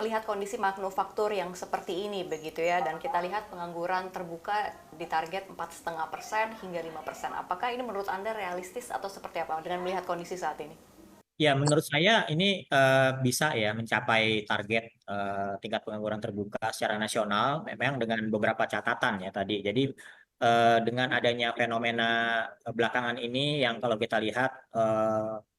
melihat kondisi manufaktur yang seperti ini begitu ya, dan kita lihat pengangguran terbuka di target 4,5% hingga 5%. Apakah ini menurut Anda realistis atau seperti apa dengan melihat kondisi saat ini? Ya, menurut saya ini bisa ya mencapai target tingkat pengangguran terbuka secara nasional, memang dengan beberapa catatan ya tadi. Jadi dengan adanya fenomena belakangan ini yang kalau kita lihat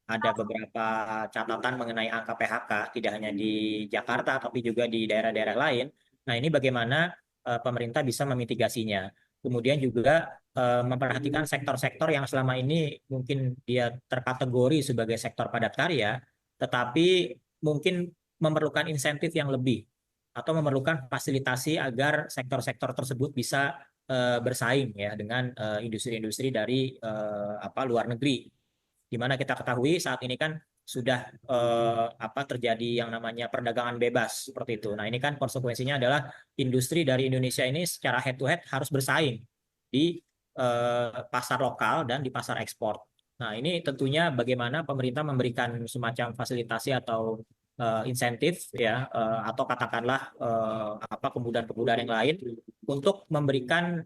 ada beberapa catatan mengenai angka PHK, tidak hanya di Jakarta tapi juga di daerah-daerah lain. Nah, ini bagaimana pemerintah bisa memitigasinya. Kemudian juga memperhatikan sektor-sektor yang selama ini mungkin dia terkategori sebagai sektor padat karya, tetapi mungkin memerlukan insentif yang lebih atau memerlukan fasilitasi agar sektor-sektor tersebut bisa bersaing ya dengan industri-industri dari luar negeri. Di mana kita ketahui saat ini kan sudah terjadi yang namanya perdagangan bebas seperti itu. Nah, ini kan konsekuensinya adalah industri dari Indonesia ini secara head to head harus bersaing di pasar lokal dan di pasar ekspor. Nah, ini tentunya bagaimana pemerintah memberikan semacam fasilitasi atau insentif ya atau katakanlah kemudahan-kemudahan yang lain untuk memberikan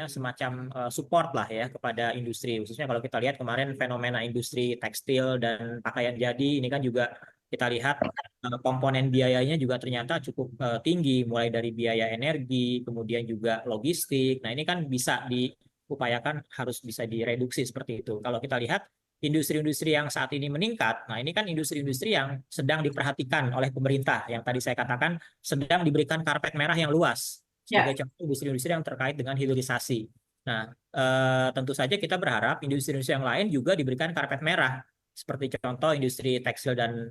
semacam support lah ya kepada industri, khususnya kalau kita lihat kemarin fenomena industri tekstil dan pakaian jadi ini kan juga kita lihat komponen biayanya juga ternyata cukup tinggi, mulai dari biaya energi kemudian juga logistik. Nah, ini kan bisa diupayakan harus bisa direduksi seperti itu. Kalau kita lihat industri-industri yang saat ini meningkat, nah ini kan industri-industri yang sedang diperhatikan oleh pemerintah, yang tadi saya katakan sedang diberikan karpet merah yang luas, Ya. sebagai contoh industri-industri yang terkait dengan hilirisasi. Nah, tentu saja kita berharap industri-industri yang lain juga diberikan karpet merah, seperti contoh industri tekstil dan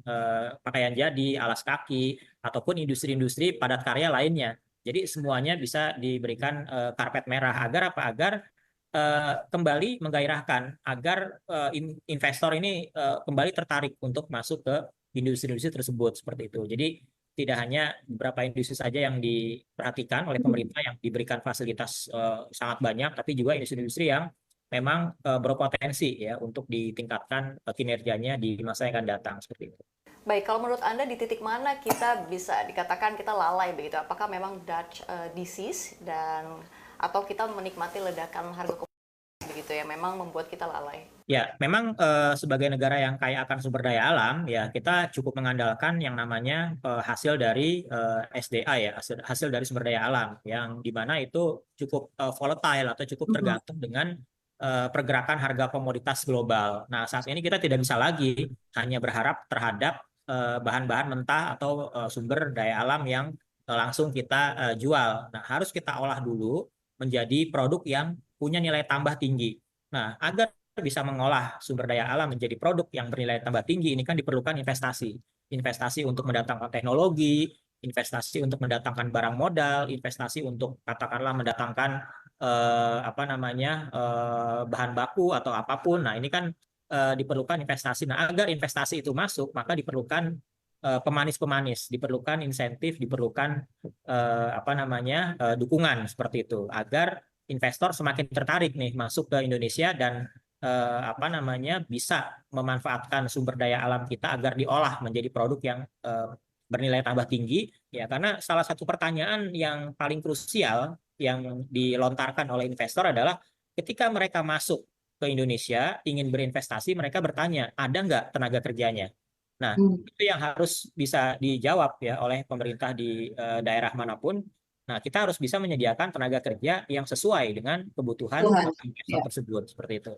pakaian jadi, alas kaki, ataupun industri-industri padat karya lainnya. Jadi semuanya bisa diberikan karpet merah agar apa? Agar kembali menggairahkan agar investor ini kembali tertarik untuk masuk ke industri-industri tersebut seperti itu. Jadi tidak hanya beberapa industri saja yang diperhatikan oleh pemerintah yang diberikan fasilitas sangat banyak, tapi juga industri-industri yang memang berpotensi ya untuk ditingkatkan kinerjanya di masa yang akan datang seperti itu. Baik, kalau menurut Anda di titik mana kita bisa dikatakan kita lalai begitu? Apakah memang Dutch disease dan atau kita menikmati ledakan harga komoditas begitu ya memang membuat kita lalai? Ya, memang sebagai negara yang kaya akan sumber daya alam, ya kita cukup mengandalkan yang namanya hasil dari SDA ya, hasil dari sumber daya alam, yang dimana itu cukup volatile atau cukup tergantung dengan pergerakan harga komoditas global. Nah, saat ini kita tidak bisa lagi hanya berharap terhadap bahan-bahan mentah atau sumber daya alam yang langsung kita jual. Nah, harus kita olah dulu menjadi produk yang punya nilai tambah tinggi. Nah, agar bisa mengolah sumber daya alam menjadi produk yang bernilai tambah tinggi, ini kan diperlukan investasi. Investasi untuk mendatangkan teknologi, investasi untuk mendatangkan barang modal, investasi untuk katakanlah mendatangkan bahan baku atau apapun. Nah, ini kan diperlukan investasi. Nah, agar investasi itu masuk, maka diperlukan pemanis-pemanis, diperlukan insentif, diperlukan dukungan seperti itu agar investor semakin tertarik nih masuk ke Indonesia dan bisa memanfaatkan sumber daya alam kita agar diolah menjadi produk yang bernilai tambah tinggi ya, karena salah satu pertanyaan yang paling krusial yang dilontarkan oleh investor adalah ketika mereka masuk ke Indonesia ingin berinvestasi, mereka bertanya ada nggak tenaga kerjanya. Nah, itu yang harus bisa dijawab ya oleh pemerintah di daerah manapun. Nah, kita harus bisa menyediakan tenaga kerja yang sesuai dengan kebutuhan Tuhan. investor Ya. tersebut seperti itu.